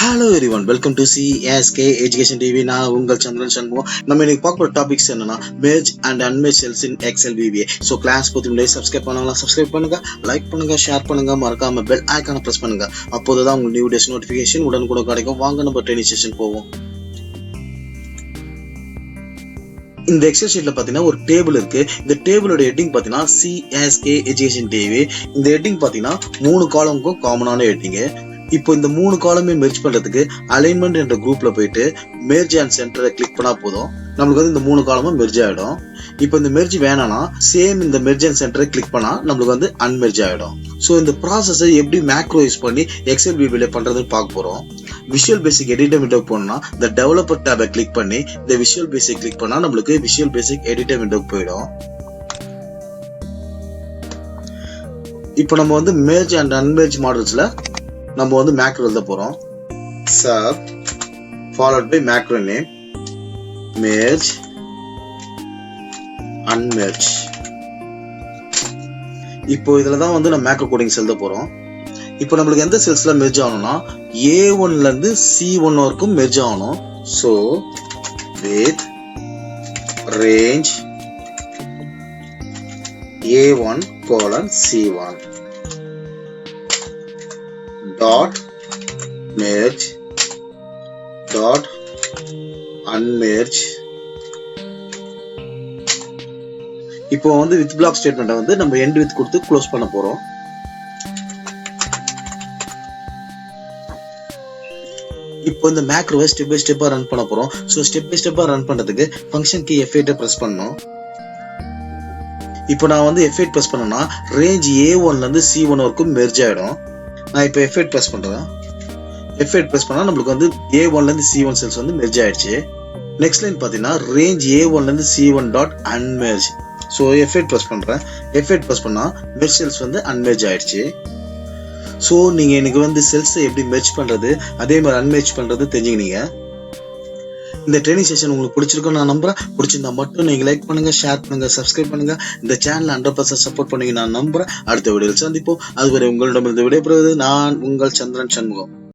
Hello everyone, welcome to CSK Education TV. நான் உங்கள் சந்திரன் சண்முகம். நம்ம இன்னைக்கு பார்க்குற டாபிக்ஸ் என்னன்னா merge and unmerge cells in Excel VBA. So class பத்தி முன்னாடி சப்ஸ்கிரைப் பண்ணுங்க, லைக் பண்ணுங்க, ஷேர் பண்ணுங்க, மறக்காம பெல் ஐகானை பிரஸ் பண்ணுங்க. அப்போதான் உங்களுக்கு நியூ டேஸ் நோட்டிஃபிகேஷன் உடனுக்குடன் கிடைக்கும். வாங்க நம்ம ட்ரெய்னிங் செஷன் போவோம். இந்த எக்ஸல் ஷீட்ல பாத்தீங்கன்னா ஒரு டேபிள் இருக்கு. இந்த டேபிளோட ஹெட்டிங் பாத்தீங்கன்னா CSK Education TV. இந்த ஹெட்டிங் பாத்தீங்கன்னா 3 காலமுக்கும் காமனான ஹெட்டிங். இப்போ இந்த 3 காலமே மெர்ஜ் பண்றதுக்கு அலைன்மெண்ட் என்ற குரூப்ல போயிட்டு மெர்ஜ் அண்ட் சென்டரை கிளிக் பண்ணா போதும், நம்மளுக்கு வந்து இந்த 3 காலமும் மெர்ஜ் ஆயிடும். இப்போ இந்த மெர்ஜ் வேணாம்னா சேம் இந்த மெர்ஜ் அண்ட் சென்டரை கிளிக் பண்ணா நம்மளுக்கு வந்து அன்மெர்ஜ் ஆயிடும். ஸோ இந்த ப்ராசஸை எப்படி மேக்ரோ யூஸ் பண்ணி எக்ஸல் விபிஏல பண்றதுன்னு பார்க்க போறோம். விஷுவல் பேசிக் எடிட்டர் விண்டோ போனோம்னா இந்த டெவலப்பர் டேபை கிளிக் பண்ணி இந்த விஷுவல் பேசிக் கிளிக் பண்ணா நம்மளுக்கு விஷுவல் பேசிக் எடிட்டர் விண்டோக்கு போயிடும். இப்போ நம்ம வந்து மெர்ஜ் அண்ட் அன்மெர்ஜ் மாடல்ஸ்ல நம்ம வந்து மேக்ரோ எழுத போறோம். sub followed by macro name, merge, unmerge. இப்போ இதுல தான் வந்து நம்ம மேக்ரோ கோடிங்ஸ் எழுத போறோம். இப்போ நம்மளுக்கு எந்த செல்ஸ்ல மெர்ஜ் ஆகணும்னா A1ல இருந்து C1 வரைக்கும் மெர்ஜ் ஆகணும். So with range A1 colon C1 dot merge dot unmerge. இப்போ வந்து வித் பிளாக் ஸ்டேட்மெண்ட்டை வந்து நம்ம எண்ட் வித் கொடுத்து க்ளோஸ் பண்ண போறோம். இப்போ இந்த மேக்ரோவை ஸ்டெப் பை ஸ்டெப்பா ரன் பண்ண போறோம். ஸோ ஸ்டெப் பை ஸ்டெப்பா ரன் பண்றதுக்கு ஃபங்க்ஷன் கீ F8 பிரஸ் பண்ணணும். இப்போ நான் வந்து F8 பிரஸ் பண்ணனா ரேஞ்ச் A1ல இருந்து C1 வரைக்கும் மெர்ஜ் ஆயிடும். நான் இப்போ F8 பிரஸ் பண்றேன். F8 பிரஸ் பண்ணா நம்மளுக்கு வந்து A1ல இருந்து C1 செல்ஸ் வந்து மெர்ஜ் ஆயிடுச்சு. நெக்ஸ்ட் லைன் பாத்தீங்கன்னா ரேஞ்ச் A1ல இருந்து C1 dot unmerge. So F8 press பண்றேன். F8 பிரஸ் பண்ணா மெர்ஜ் செல்ஸ் வந்து அன்மெர்ஜ் ஆயிடுச்சு. ஸோ நீங்க எனக்கு வந்து செல்ஸை எப்படி மெர்ஜ் பண்றது அதே மாதிரி அன்மெர்ஜ் பண்றது தெரிஞ்சுக்கினீங்க. இந்த ட்ரெய்னிங் செஷன் உங்களுக்கு பிடிச்சிருக்கும் நான் நம்புறேன். பிடிச்சிருந்தா மட்டும் நீங்க லைக் பண்ணுங்க, ஷேர் பண்ணுங்க, சப்ஸ்கிரைப் பண்ணுங்க. இந்த சேனல் 100% சப்போர்ட் பண்ணி நான் நம்புறேன். அடுத்த வீடியோவில் சந்திப்போம். அதுவரை உங்களிடமிருந்து விடைபெறுவது நான் உங்கள் சந்திரன் சண்முகம்.